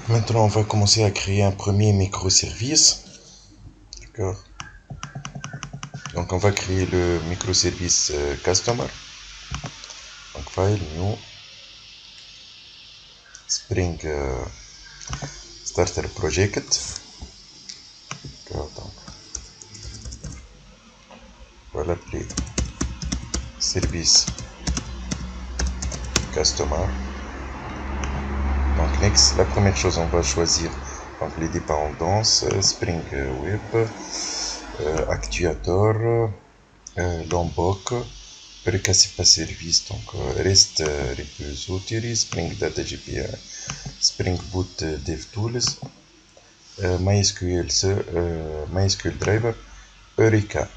Maintenant, on va commencer à créer un premier microservice. D'accord. Donc, on va créer le microservice customer. Donc, file, new, Spring Starter Project. D'accord. Donc, on va l'appeler service customer. Donc, next, la première chose, on va choisir donc, les dépendances Spring Web, Actuator, Lombok, Precassipa Service, donc REST Repository, Spring Data GPI, Spring Boot DevTools, MySQL, MySQL Driver, Eureka.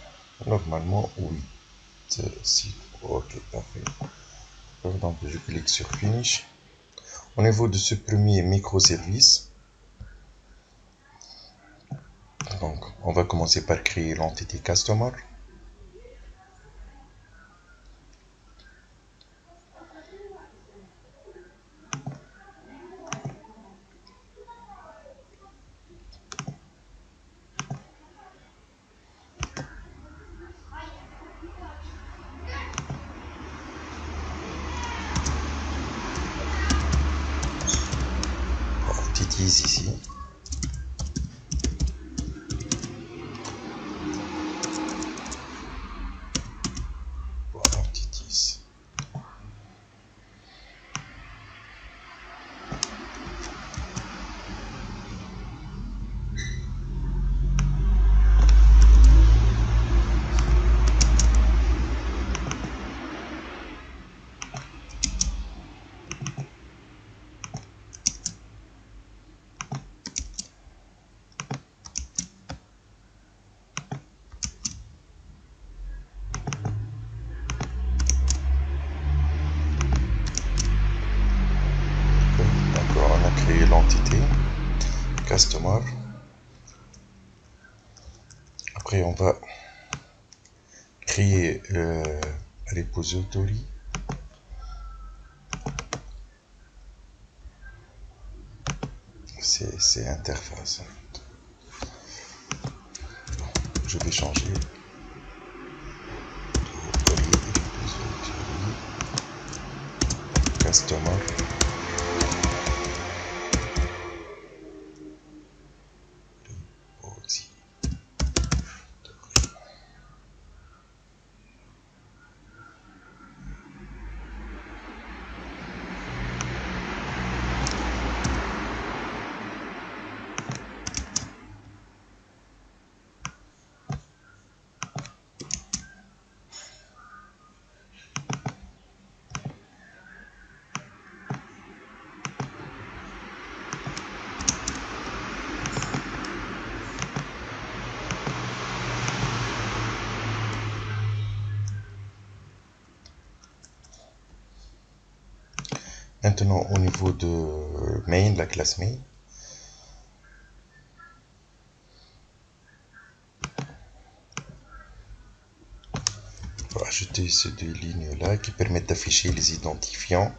Normalement, oui. Si. Ok, parfait. Donc, je clique sur Finish. Au niveau de ce premier microservice, donc, on va commencer par créer l'entité Customer. Entities ici. Voilà, entities. D'accord, on a créé l'entité Customer. Après, on va créer repository. C'est interface. Je vais changer. Repository. Customer. Maintenant, au niveau de main, la classe main, on va ajouter ces deux lignes-là qui permettent d'afficher les identifiants,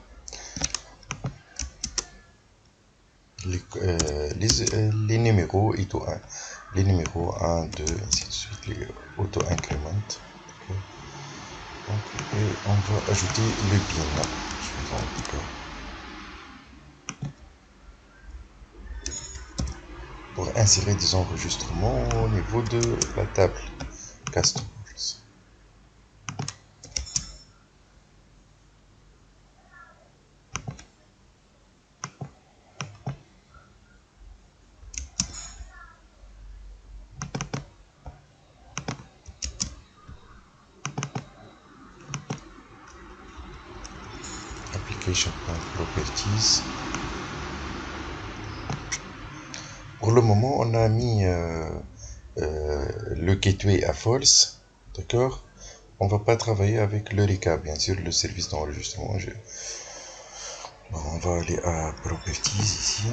les numéros les numéros 1, 2, ainsi de suite, les auto-increment. Et on va ajouter le bin suivant. Pour insérer des enregistrements au niveau de la table Customers. Application.properties. Pour le moment, on a mis le gateway à false. D'accord. On va pas travailler avec l'Eureka, bien sûr, le service d'enregistrement. Bon, on va aller à properties ici.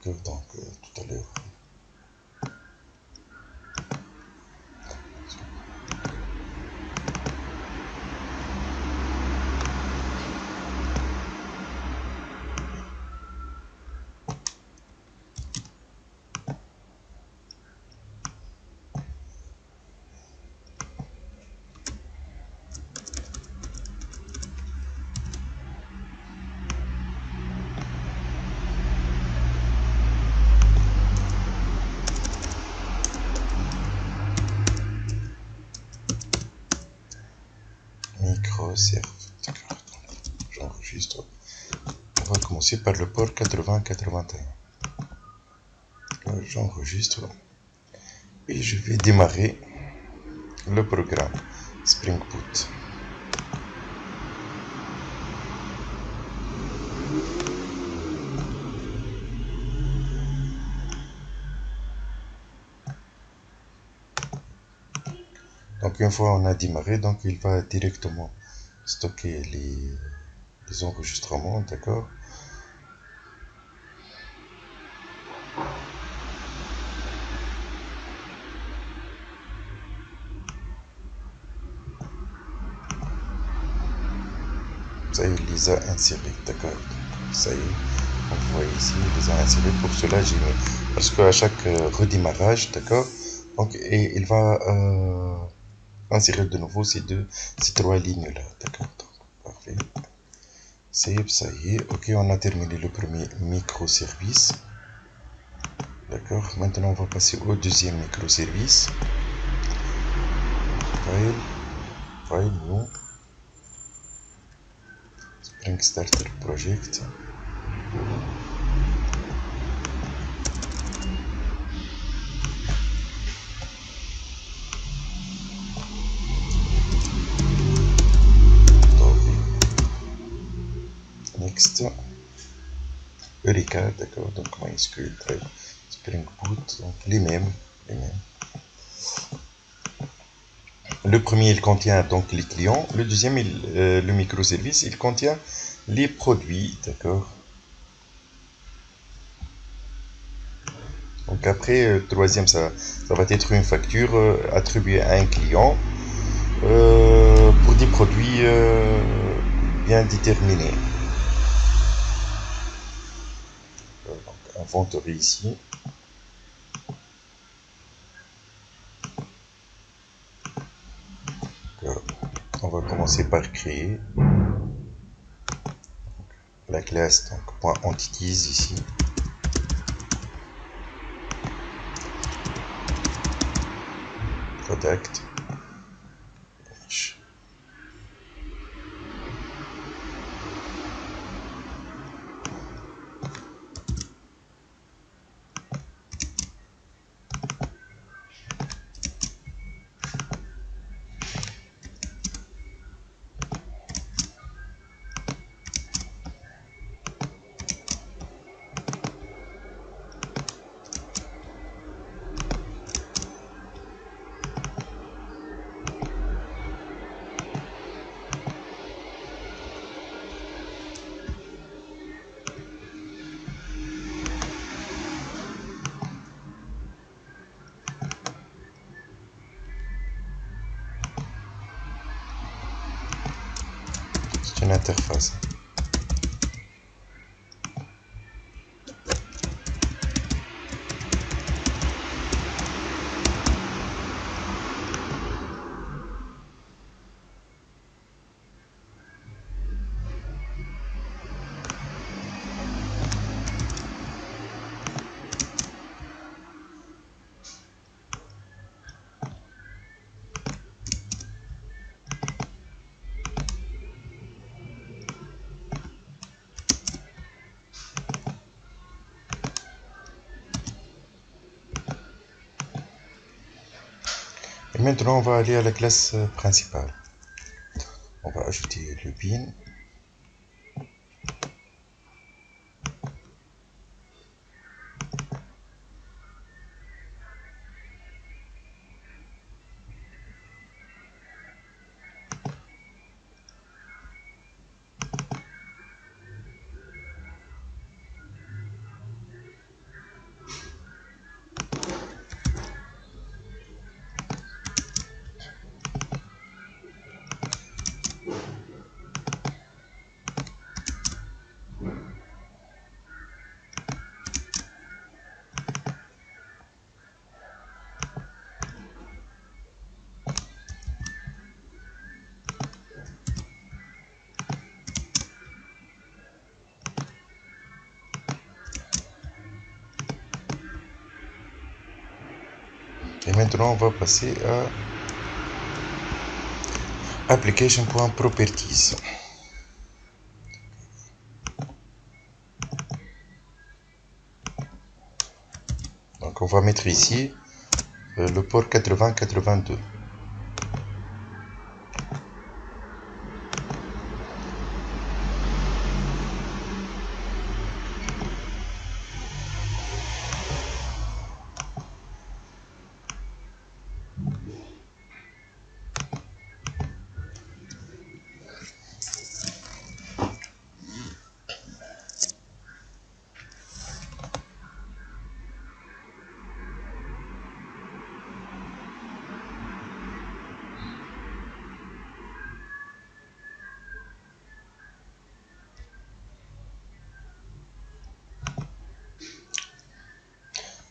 Donc, tout à l'heure. serve. D'accord. J'enregistre. On va commencer par le port 8081. J'enregistre et je vais démarrer le programme Spring Boot. Donc une fois on a démarré, donc il va directement stocker les enregistrements, d'accord. Ça y est, il les a insérés, d'accord. Ça y est, on voit ici, il les a insérés. Pour cela, j'ai mis, parce qu'à chaque redémarrage, d'accord, donc et il va insérer de nouveau ces trois lignes là, d'accord. Parfait. Save, ça y est, ok, on a terminé le premier microservice. D'accord, maintenant on va passer au deuxième microservice. File, new, Spring Starter Project. Next, Eureka, d'accord, donc MySQL, Spring Boot, donc les mêmes. Le premier, il contient donc les clients. Le deuxième, le microservice, il contient les produits, d'accord. Donc après, troisième, ça va être une facture attribuée à un client pour des produits bien déterminés. Donc inventory ici. On va commencer par créer la classe, donc .entities ici. Product. C'est une interface. Et maintenant, on va aller à la classe principale. On va ajouter le bin. Et maintenant, on va passer application.properties. Donc on va mettre ici le port 8082.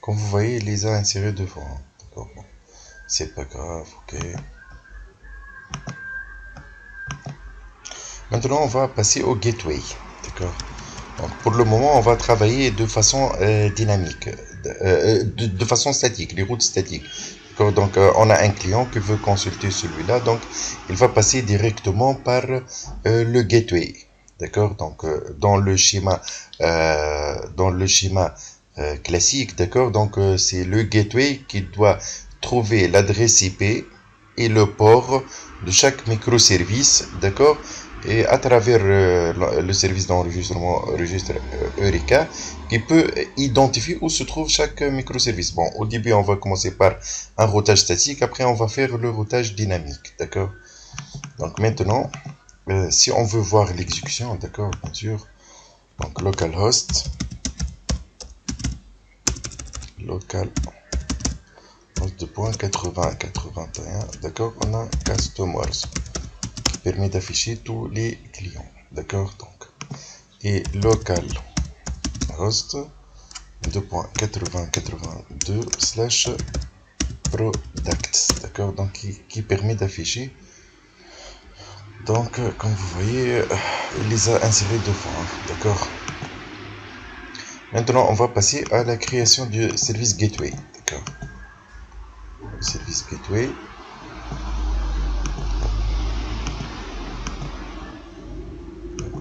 Comme vous voyez, il les a insérés devant. D'accord. C'est pas grave, ok. Maintenant, on va passer au gateway. D'accord. Donc, pour le moment, on va travailler de façon dynamique, de façon statique, les routes statiques. Donc, on a un client qui veut consulter celui-là, donc il va passer directement par le gateway. D'accord. Donc, dans le schéma classique, d'accord. Donc, c'est le gateway qui doit trouver l'adresse IP et le port de chaque microservice, d'accord. Et à travers le service d'enregistrement registre Eureka, qui peut identifier où se trouve chaque microservice. Bon, au début, on va commencer par un routage statique, après on va faire le routage dynamique, d'accord. Donc maintenant, si on veut voir l'exécution, d'accord, bien sûr, donc localhost 2.80.81, d'accord, on a customers qui permet d'afficher tous les clients, d'accord. Donc, et localhost 2.80.82/products, d'accord, donc qui permet d'afficher. Donc comme vous voyez, il les a insérés devant, d'accord. Maintenant on va passer à la création du service gateway, d'accord. Service gateway,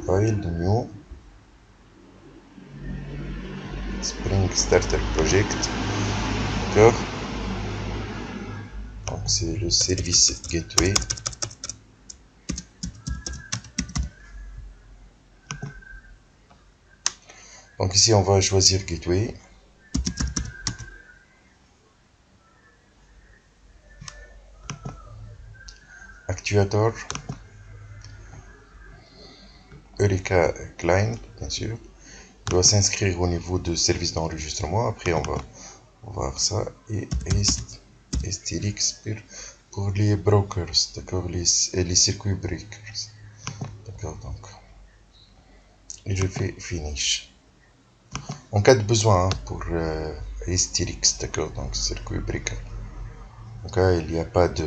file new Spring Starter Project, d'accord. Donc c'est le service gateway. Donc ici on va choisir gateway. Actuator, Eureka Client, bien sûr, doit s'inscrire au niveau de service d'enregistrement. Après on va voir ça. Et STRX pour les brokers, d'accord, les circuits breakers, d'accord. Donc et je fais finish en cas de besoin, hein, pour STRX, d'accord, donc circuit breaker. En cas il n'y a pas de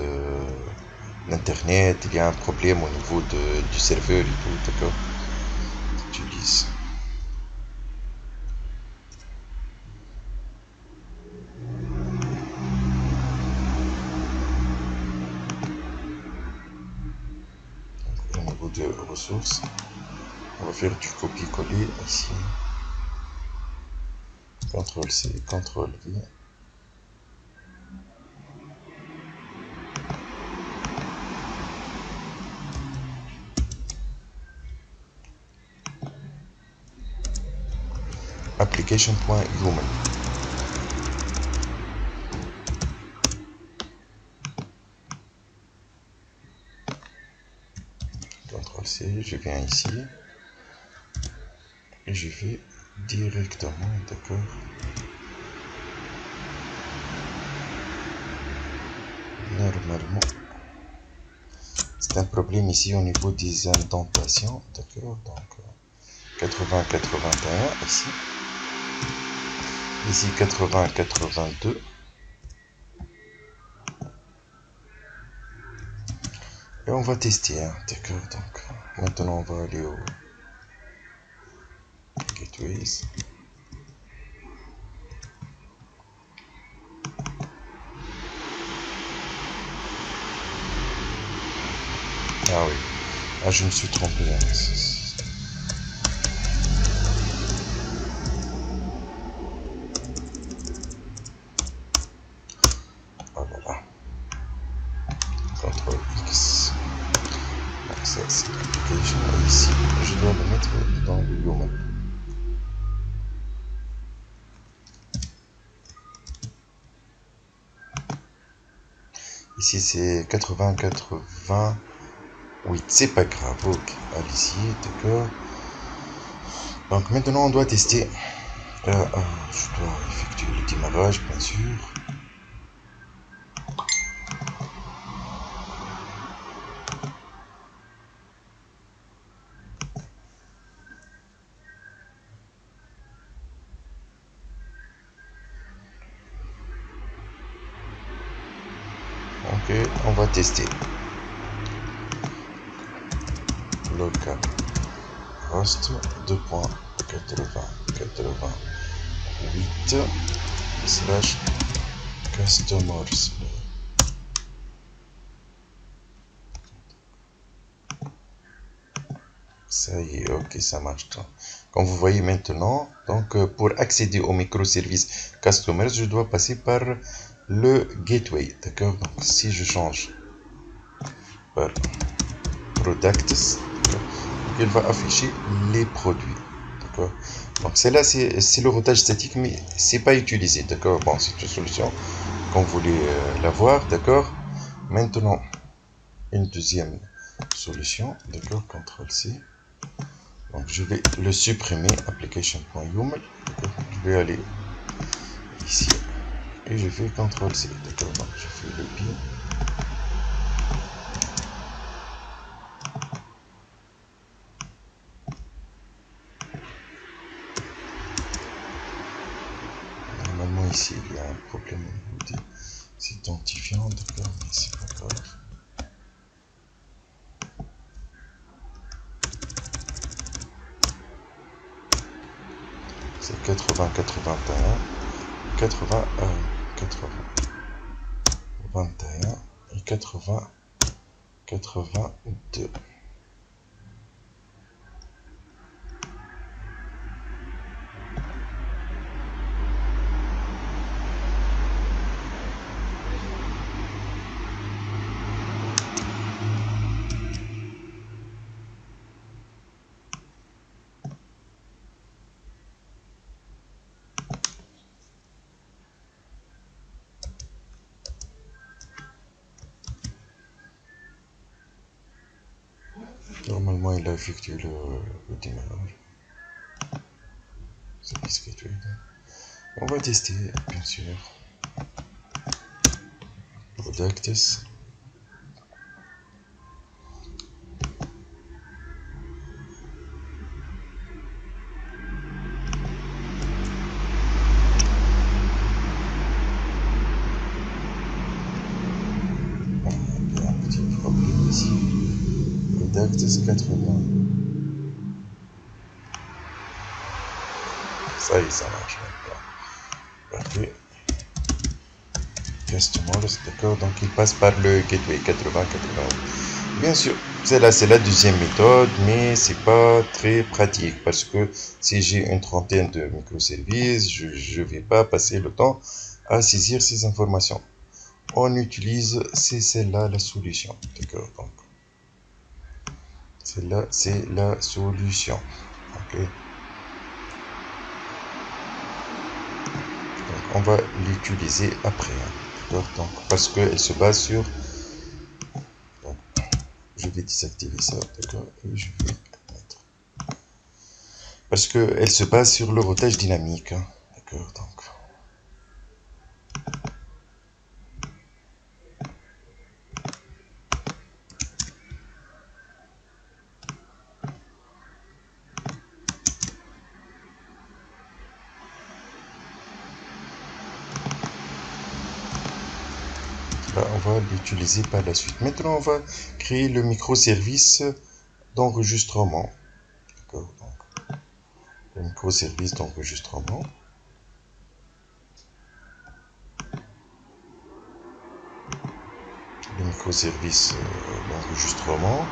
d'internet, il y a un problème au niveau du serveur et tout, d'accord, j'utilise. Au niveau de ressources, on va faire du copier-coller ici. CTRL-C, CTRL-V. Application.human. CTRL-C, je viens ici. Et je vais directement, d'accord. Normalement, c'est un problème ici au niveau des indentations, d'accord. Donc 80-81 ici. Ici 80-82. Et on va tester, hein, d'accord. Donc maintenant on va aller au gateways. Ah oui. Ah, je me suis trompé. Ah là là. CTRL X. Donc ça, c'est l'application. Et ici, je dois le mettre dans le YOML. Ici, c'est 80-80. Oui, c'est pas grave. Ok, allez-y, d'accord. Donc maintenant, on doit tester. Je dois effectuer le démarrage, bien sûr. Ok, on va tester. Localhost 2.80.88/customers. Ça y est, ok, ça marche. Comme vous voyez maintenant, donc pour accéder au microservice customers, je dois passer par le gateway. D'accord. Donc si je change par products, il va afficher les produits. D'accord. Donc celle-là, c'est le routage statique, mais c'est pas utilisé. D'accord. Bon, c'est une solution qu'on voulait l'avoir. D'accord. Maintenant, une deuxième solution. D'accord. CTRL-C. Donc je vais le supprimer, application.yuml. Je vais aller ici et je fais CTRL-C. D'accord. Donc je fais le pin. Normalement ici il y a un problème au niveau des identifiants. D'accord, mais c'est pas grave. C'est 80, 81, 80, 80, 21 et 80, 82. Normalement il a effectué le démarrage. C'est discuté. On va tester, bien sûr. Products. Il y a un petit problème ici. Products 80. Ça y est, ça marche maintenant. Parfait. Customers, d'accord. Donc il passe par le gateway 80-80. Bien sûr, c'est la deuxième méthode, mais c'est pas très pratique parce que si j'ai une trentaine de microservices, je vais pas passer le temps à saisir ces informations. On utilise, c'est celle-là la solution, d'accord. Donc celle-là, c'est la solution. Ok. Donc on va l'utiliser après, hein, d'accord. Donc parce qu'elle se base sur. Donc, je vais désactiver ça, d'accord, et je vais mettre. Parce qu'elle se base sur le routage dynamique, hein, d'accord. Donc là, on va l'utiliser par la suite. Maintenant, on va créer le microservice d'enregistrement. D'accord. Donc, le microservice d'enregistrement. Le microservice d'enregistrement.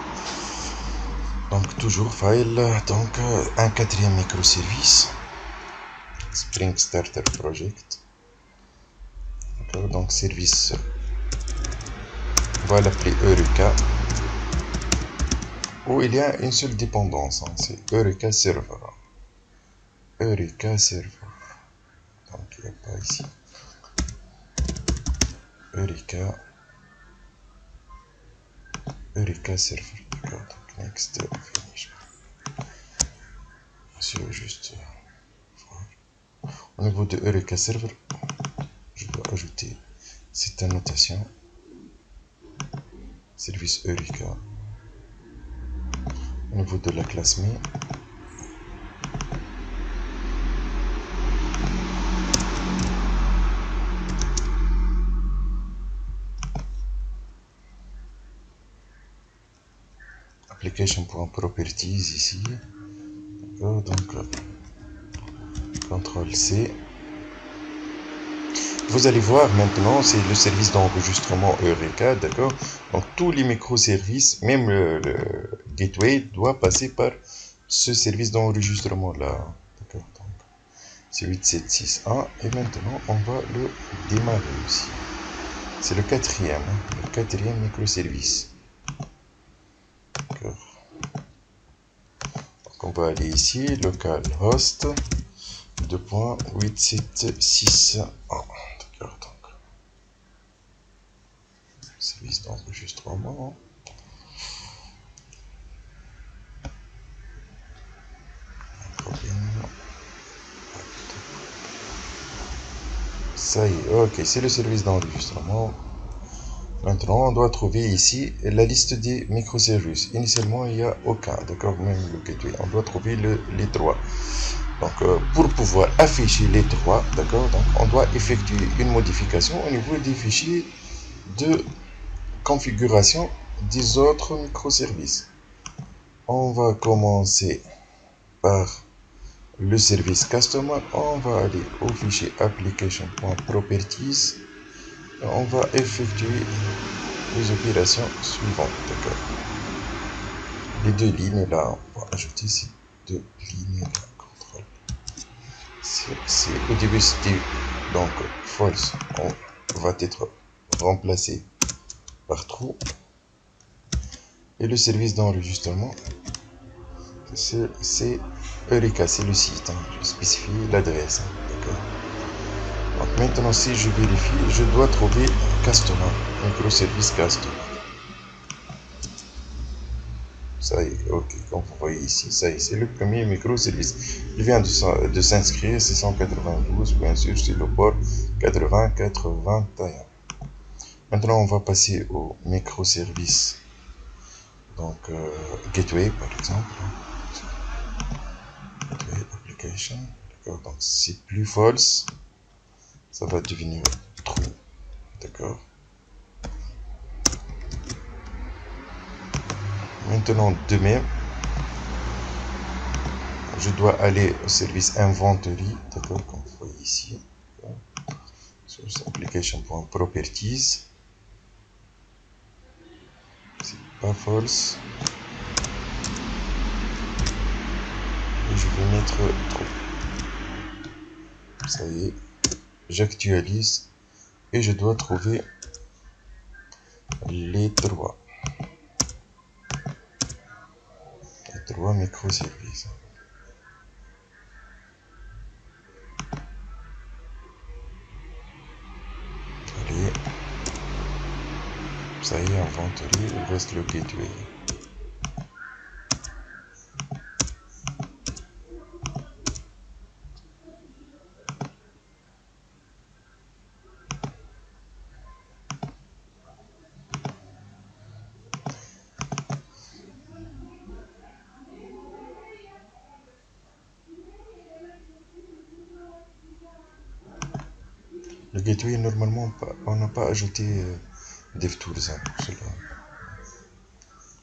Donc toujours file, donc un quatrième microservice, Spring Starter Project. Donc service, on va l'appeler Eureka, où il y a une seule dépendance, hein, c'est Eureka Server. Eureka Server. Donc il n'y a pas ici. Eureka Server. D'accord, donc next, finish. C'est juste. Au niveau de Eureka Server, je dois ajouter cette annotation. Service Eureka. Au niveau de la classe main, application.properties ici. D'accord, donc CTRL C. Vous allez voir maintenant, c'est le service d'enregistrement Eureka, d'accord. Donc tous les microservices, même le gateway, doit passer par ce service d'enregistrement là, d'accord. Donc c'est 8761 et maintenant on va le démarrer aussi. C'est le quatrième microservice. D'accord. Donc on va aller ici, localhost 2.8761. D'accord, donc service d'enregistrement. Ça y est, ok, c'est le service d'enregistrement. Maintenant, on doit trouver ici la liste des microservices. Initialement, il n'y a aucun, d'accord, même le gateway. On doit trouver les trois. Donc, pour pouvoir afficher les trois, d'accord, donc on doit effectuer une modification au niveau des fichiers de configuration des autres microservices. On va commencer par le service customer. On va aller au fichier application.properties. On va effectuer les opérations suivantes, d'accord. Les deux lignes là, on va ajouter ces deux lignes là. CTRL. C'est au début c'était donc false. On va être remplacé par true. Et le service d'enregistrement, c'est Eureka, c'est le site. Hein. Je spécifie l'adresse, hein, d'accord. Donc maintenant, si je vérifie, je dois trouver customer, microservice customer. Ça y est, ok, comme vous voyez ici, ça y est, c'est le premier microservice. Il vient de s'inscrire, c'est 192, bien sûr, c'est le port 8081. Maintenant, on va passer au microservice. Donc, gateway, par exemple. Gateway application. D'accord, donc c'est plus false. Ça va devenir true. D'accord. Maintenant, de même, je dois aller au service inventory, d'accord, comme vous voyez ici, sur application.properties, c'est pas false, et je vais mettre true. Ça y est, j'actualise, et je dois trouver les trois microservices. Allez, ça y est, inventory, il reste le gateway. Le gateway, normalement, on n'a pas ajouté DevTools hein, pour cela.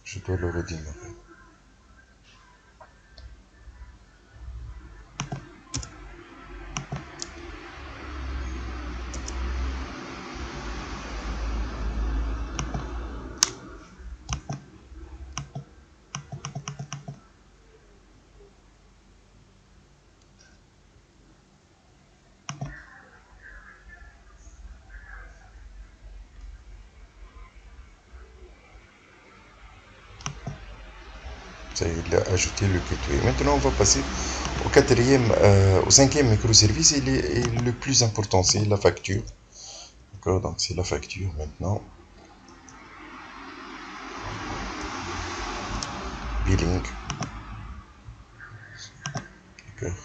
Je dois le redémarrer. Ça, il a ajouté le gateway. Maintenant, on va passer au cinquième microservice. Il est le plus important, c'est la facture. D'accord, donc c'est la facture maintenant. Billing. D'accord.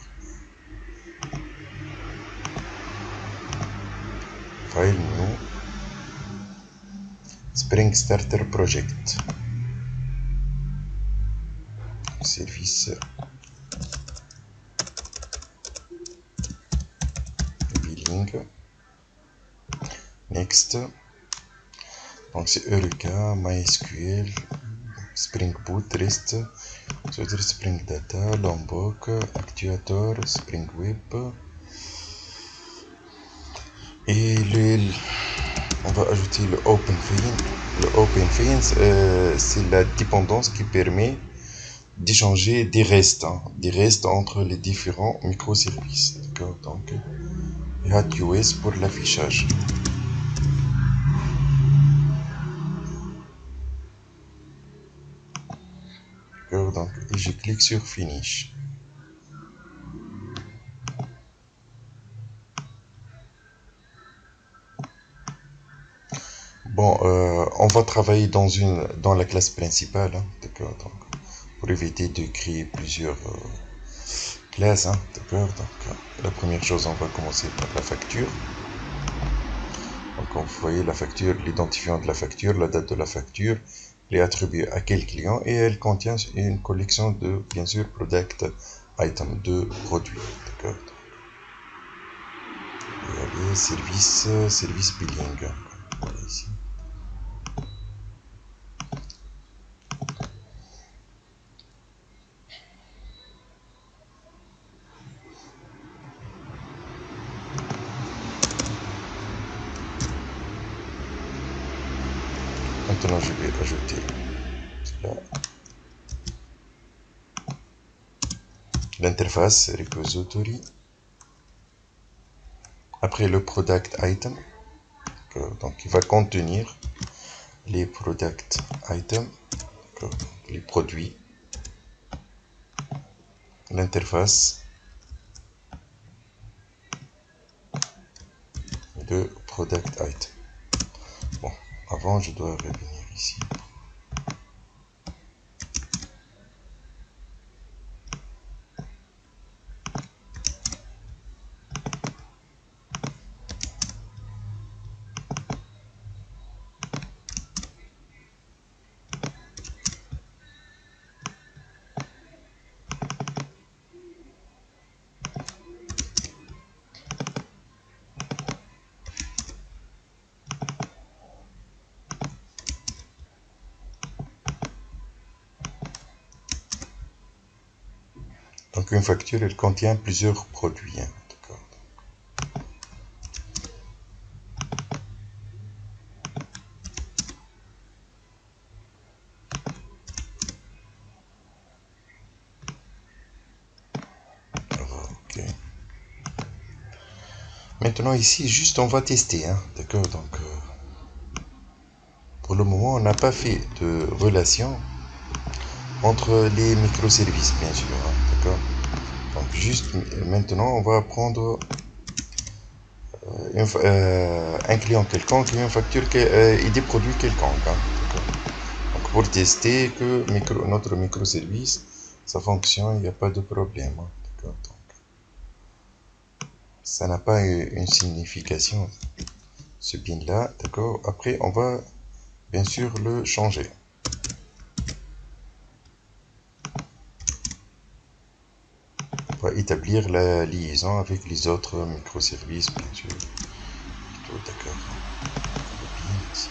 File new. Spring Starter Project. Service. Billing. Next. Donc c'est Eureka, MySQL, Spring Boot, REST, Spring Data, Lombok, Actuator, Spring Web. Et on va ajouter le OpenFin. Le OpenFin, c'est la dépendance qui permet d'échanger des restes, entre les différents microservices. D'accord, donc HatUS pour l'affichage. D'accord, donc et je clique sur Finish. Bon, on va travailler dans la classe principale, d'accord, donc pour éviter de créer plusieurs classes, d'accord. Donc la première chose, on va commencer par la facture. Donc vous voyez la facture, l'identifiant de la facture, la date de la facture, les attribués à quel client, et elle contient une collection de, bien sûr, product item, de produits, d'accord. Et allez, service billing, voilà ici. Maintenant, je vais ajouter cela. L'interface repository. Après le product item, donc il va contenir les product items, les produits, l'interface de product item. Bon, avant je dois revenir ici. Donc une facture, elle contient plusieurs produits, d'accord. Ok. Maintenant ici, juste on va tester, d'accord. Donc pour le moment, on n'a pas fait de relation entre les microservices, bien sûr, d'accord. Donc juste maintenant, on va prendre un client quelconque et une facture et des produits quelconques, donc pour tester que notre microservice ça fonctionne, il n'y a pas de problème, d'accord. Donc ça n'a pas une signification ce bin là, d'accord. Après on va bien sûr le changer. On va établir la liaison avec les autres microservices, bien sûr. D'accord. Ici.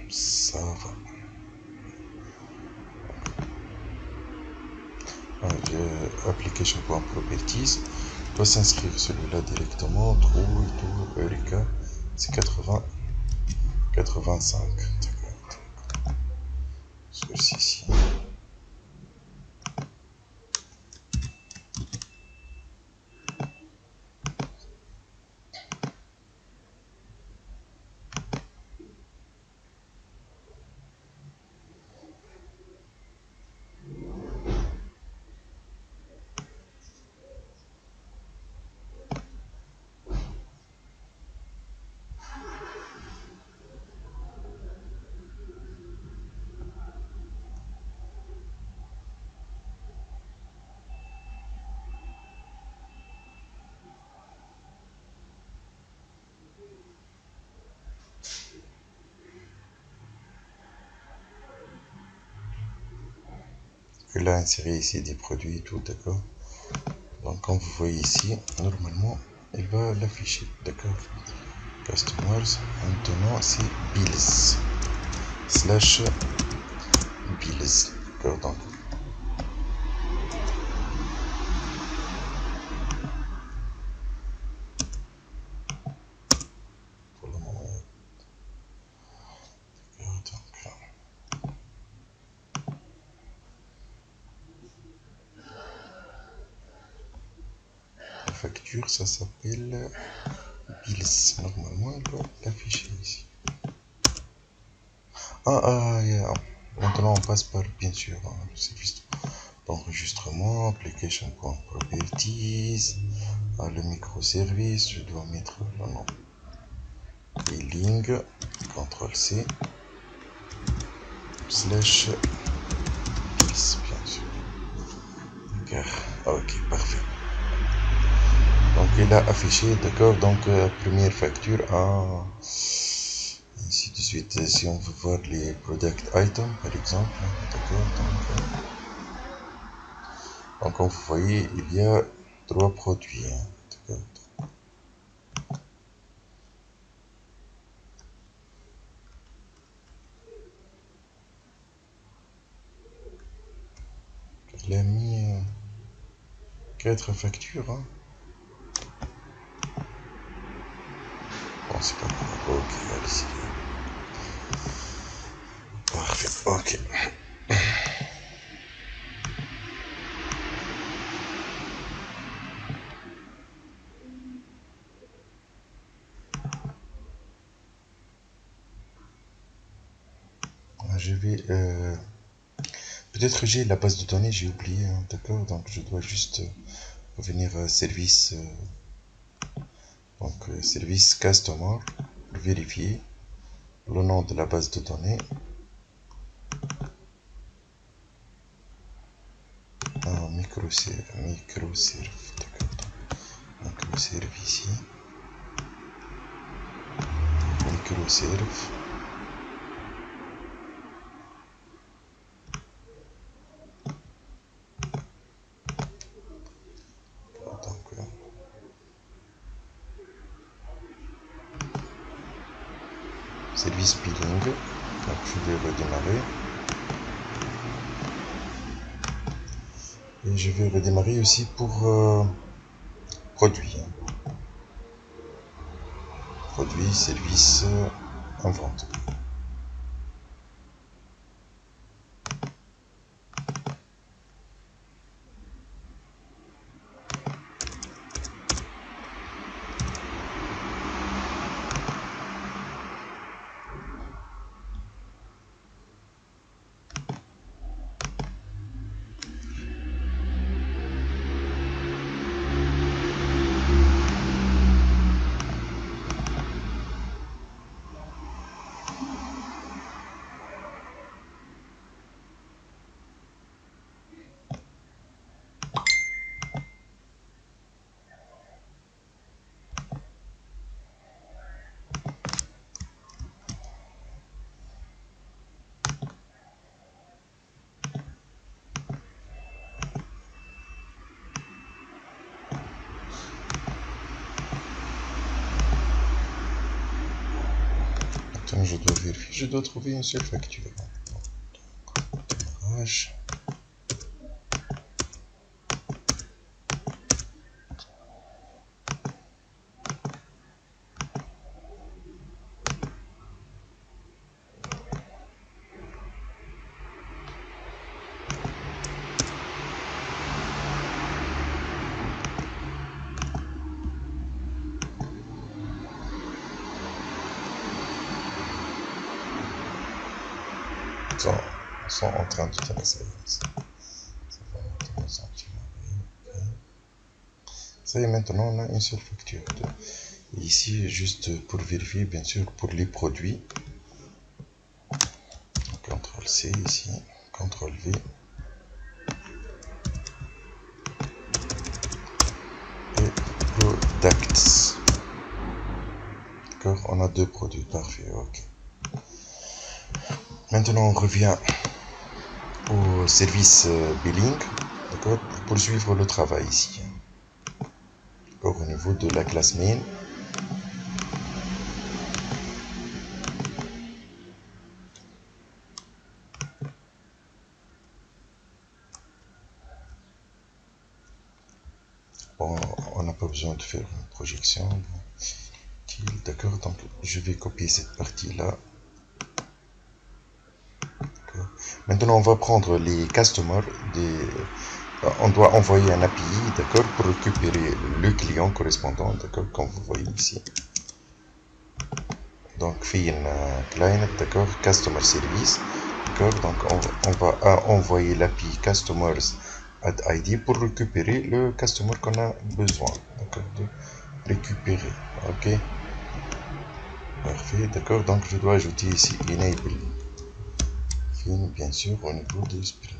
Ça va. Application.properties doit s'inscrire celui-là directement. True et tout, Eureka, c'est 85. D'accord. Ceci-ci. il a inséré ici des produits et tout, d'accord. Donc comme vous voyez ici, normalement il va l'afficher, d'accord. Customers, maintenant c'est bills slash bills, d'accord. Donc pour le moment, donc, la facture ça s'appelle bills, normalement elle doit l'afficher ici. Yeah. Maintenant on passe par bien sûr le service d'enregistrement, application.properties, le microservice, je dois mettre le nom billing, CTRL-C, slash bills, bien sûr. Ok, parfait. Donc il a affiché, d'accord, donc première facture ainsi de suite. Si on veut voir les product items par exemple, d'accord, donc comme vous voyez il y a 3 produits, d'accord. Il a mis 4 factures, hein. Bon, c'est pas grave. Ok, allez-y. Parfait, ok. Je vais... peut-être j'ai la base de données, j'ai oublié, hein, d'accord. Donc je dois juste revenir à service... donc service customer, pour vérifier le nom de la base de données. Microserve, d'accord. Microserve ici. Microserve. Donc, service billing. Donc je vais redémarrer. Et je vais redémarrer aussi pour produit. Produit, service, en vente. Attends, je dois vérifier, je dois trouver une seule facture. Démarrage. Ils sont en train de traverser. Ça va maintenant gentiment. Ça y est, maintenant on a une seule facture. Ici, juste pour vérifier, bien sûr, pour les produits. CTRL-C ici, CTRL-V. Et products. D'accord, on a 2 produits, parfait, ok. Maintenant on revient au au service billing, d'accord, pour suivre le travail ici. D'accord, au niveau de la classe main. Bon, on n'a pas besoin de faire une projection. D'accord, donc je vais copier cette partie-là. Maintenant, on va prendre les customers. On doit envoyer un API, d'accord, pour récupérer le client correspondant, d'accord, comme vous voyez ici. Donc, fin client, d'accord, customer service, d'accord. Donc, on va envoyer l'API customers add ID pour récupérer le customer qu'on a besoin, d'accord, de récupérer. Ok, parfait, d'accord. Donc, je dois ajouter ici enable fin, bien sûr, au niveau de Spring.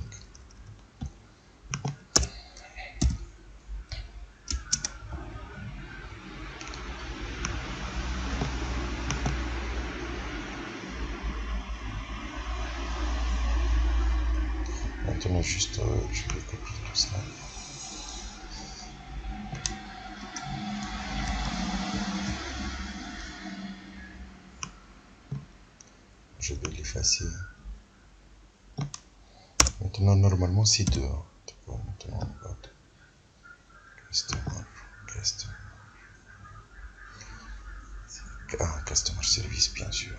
Maintenant, juste, je vais copier tout ça. Je vais l'effacer. Maintenant, normalement, c'est 2. D'accord, maintenant, on va customer service, bien sûr.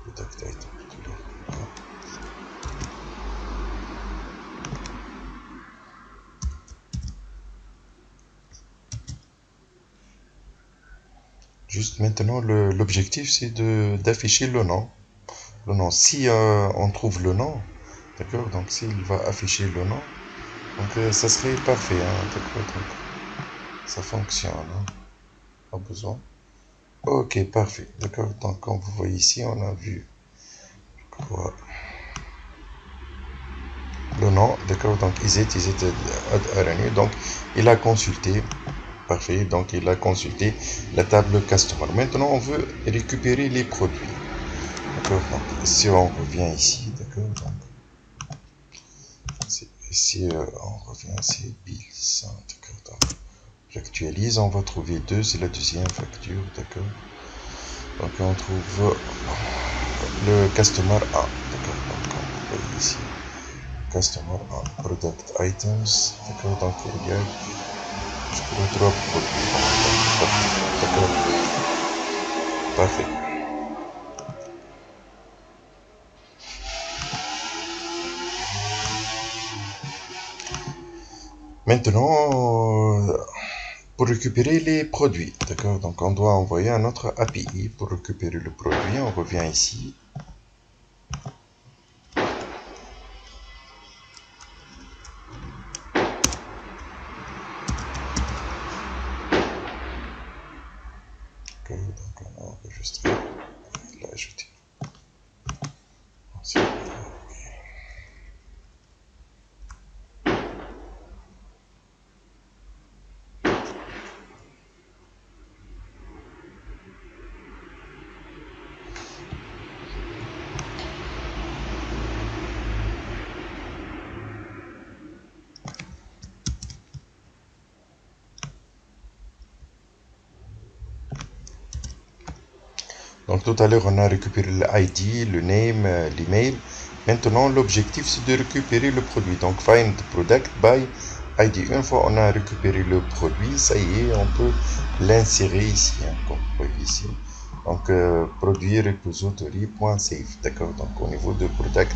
Product item. Juste maintenant, l'objectif, c'est d'afficher le nom. Le nom. Si on trouve le nom, d'accord, donc s'il va afficher le nom, donc ça serait parfait, hein, d'accord, donc ça fonctionne, hein, pas besoin. Ok, parfait, d'accord, donc comme vous voyez ici, on a vu quoi, le nom, d'accord, donc Izet RNU, donc il a consulté, parfait, donc il a consulté la table customer. Maintenant, on veut récupérer les produits, d'accord, donc si on revient ici, d'accord, donc ici on revient, c'est bills, d'accord, donc j'actualise, on va trouver 2, c'est la deuxième facture, d'accord, donc on trouve le customer A, d'accord, donc on voit ici customer A, product items, d'accord, donc il y a le 3 produits, d'accord, parfait. Maintenant, pour récupérer les produits, d'accord, donc on doit envoyer un autre API pour récupérer le produit, on revient ici. Donc on a enregistré, il a ajouté. Donc tout à l'heure, on a récupéré l'ID, le name, l'email. Maintenant, l'objectif, c'est de récupérer le produit. Donc, find product by ID. Une fois on a récupéré le produit, ça y est, on peut l'insérer ici, hein, comme vous voyez ici. Donc, produit repository.save. D'accord. Donc, au niveau de product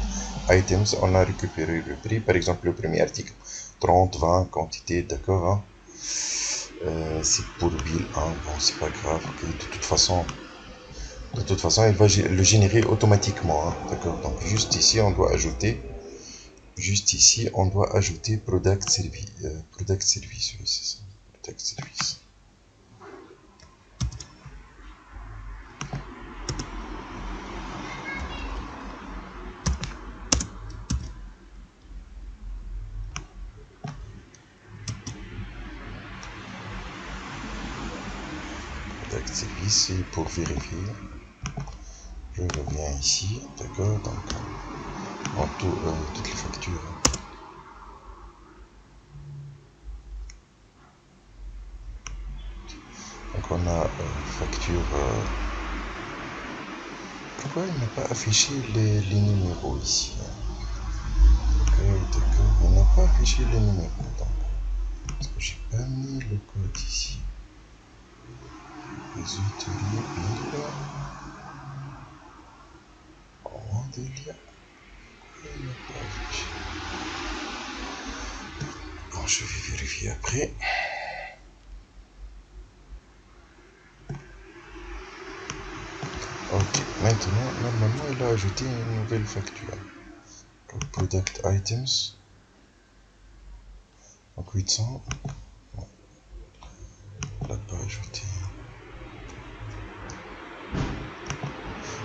items, on a récupéré le prix. Par exemple, le premier article, 30, 20, quantité, d'accord. Hein. C'est pour bill 1. Bon, c'est pas grave. Okay. De toute façon, il va le générer automatiquement. Hein, d'accord. Donc, juste ici, on doit ajouter. Juste ici, on doit ajouter product service. Product service, oui, c'est ça. Product service. Product service, c'est pour vérifier. Je reviens ici, d'accord, donc en tout, toutes les factures. Donc on a facture. Pourquoi il n'a pas affiché les numéros ici? D'accord, il n'a pas affiché les numéros. Donc, parce que j'ai pas mis le code ici. Les ateliers pile. En délire. Il n'a pas affiché. Bon, je vais vérifier après. Ok, maintenant, normalement, il a ajouté une nouvelle facture. Donc, product items. Donc, 800. Non, il n'a pas ajouté.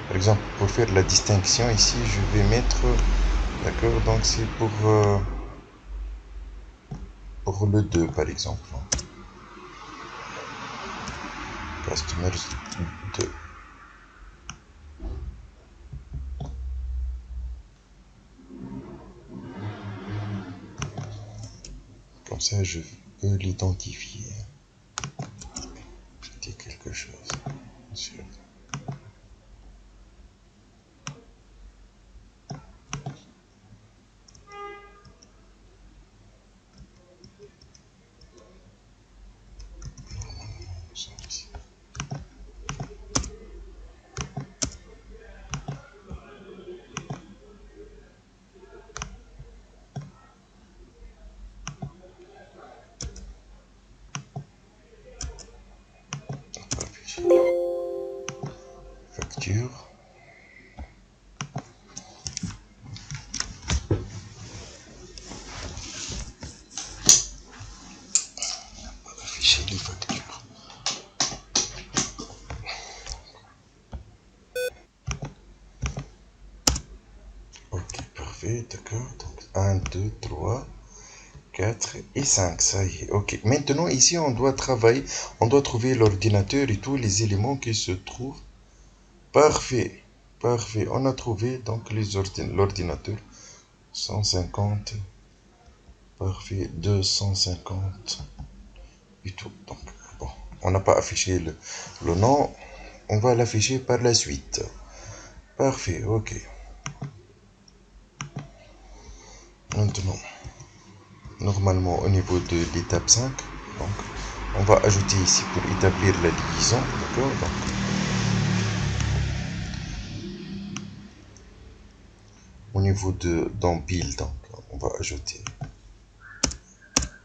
Par exemple, pour faire la distinction ici, je vais mettre. D'accord, donc c'est pour le 2 par exemple. Customers 2. Comme ça, je peux l'identifier. Je dis quelque chose. Bien sûr. Facture. Afficher les factures. Ok, parfait, d'accord. Donc 1, 2, 3, 4 et 5, ça y est. Ok, maintenant ici on doit travailler, on doit trouver l'ordinateur et tous les éléments qui se trouvent. Parfait, parfait. On a trouvé donc l'ordinateur. 150. Parfait, 250 et tout. Donc, bon, on n'a pas affiché le nom. On va l'afficher par la suite. Parfait, ok. Maintenant, normalement, au niveau de l'étape 5, donc, on va ajouter ici pour établir la liaison. D'accord, donc, au niveau dans Build, donc, on va ajouter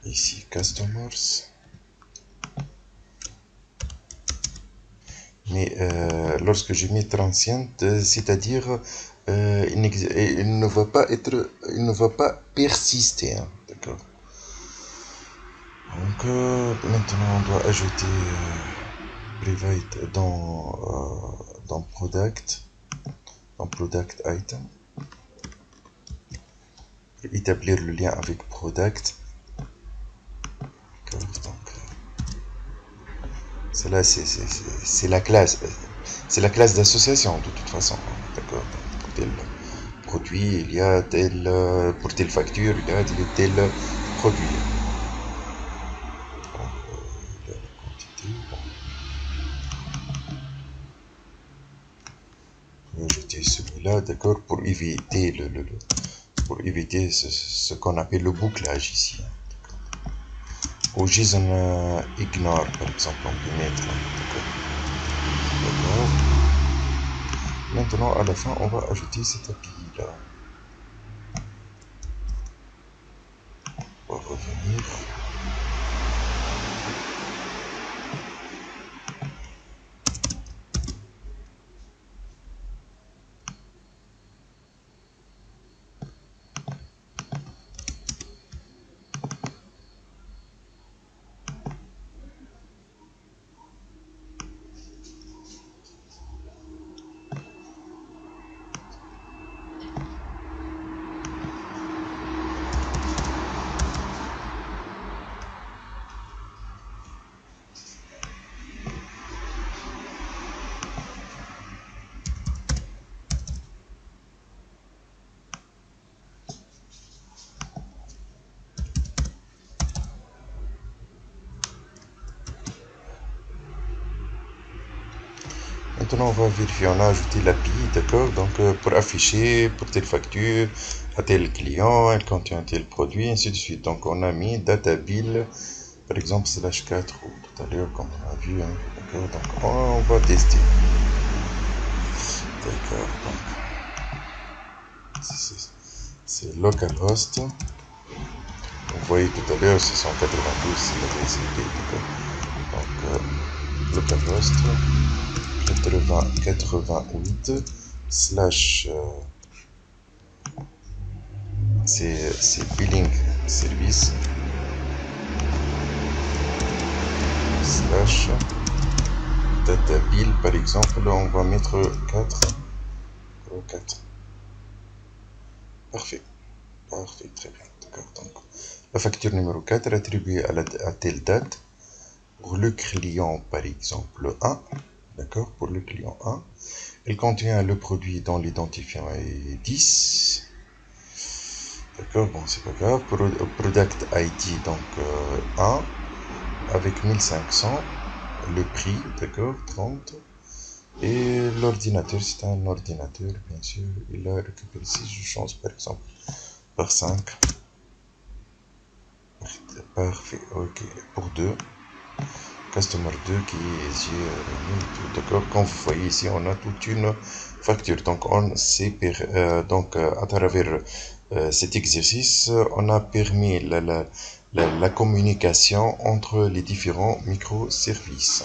ici Customers. Mais lorsque je mets transient, c'est-à-dire il ne va pas être, il ne va pas persister, hein, d'accord. Donc maintenant on doit ajouter private dans product item, établir le lien avec product. Donc cela c'est la classe, d'association de toute façon, d'accord. Pour tel produit il y a tel, pour telle facture il y a tel produit. Donc il y a la quantité. On va ajouter celui-là, d'accord, pour éviter ce qu'on appelle le bouclage ici. Au JSON ignore par exemple on peut mettre, d'accord. Maintenant à la fin on va ajouter cette API là. On va revenir. Maintenant, on va vérifier, on a ajouté l'API, d'accord? Donc, pour afficher, pour telle facture, à tel client, elle contient tel produit, ainsi de suite. Donc, on a mis data bill, par exemple, /4, ou tout à l'heure, comme on a vu, hein, d'accord? Donc, on va tester. D'accord, donc, c'est localhost. Vous voyez tout à l'heure, c'est 192, c'est la TCP, d'accord? Donc, localhost 88 slash c'est billing service slash data bill, par exemple, on va mettre 4. Parfait, parfait, très bien, d'accord. Donc, la facture numéro 4 attribuée à telle date pour le client, par exemple 1, d'accord, pour le client 1. Elle contient le produit dont l'identifiant est 10. D'accord, bon, c'est pas grave. Product ID, donc 1, avec 1500. Le prix, d'accord, 30. Et l'ordinateur, c'est un ordinateur, bien sûr. Il a récupéré, si je change par exemple par 5. Parfait, ok. Pour 2. Customer 2 qui est ici, d'accord. Comme vous voyez ici, on a toute une facture. Donc, à travers cet exercice, on a permis la communication entre les différents microservices.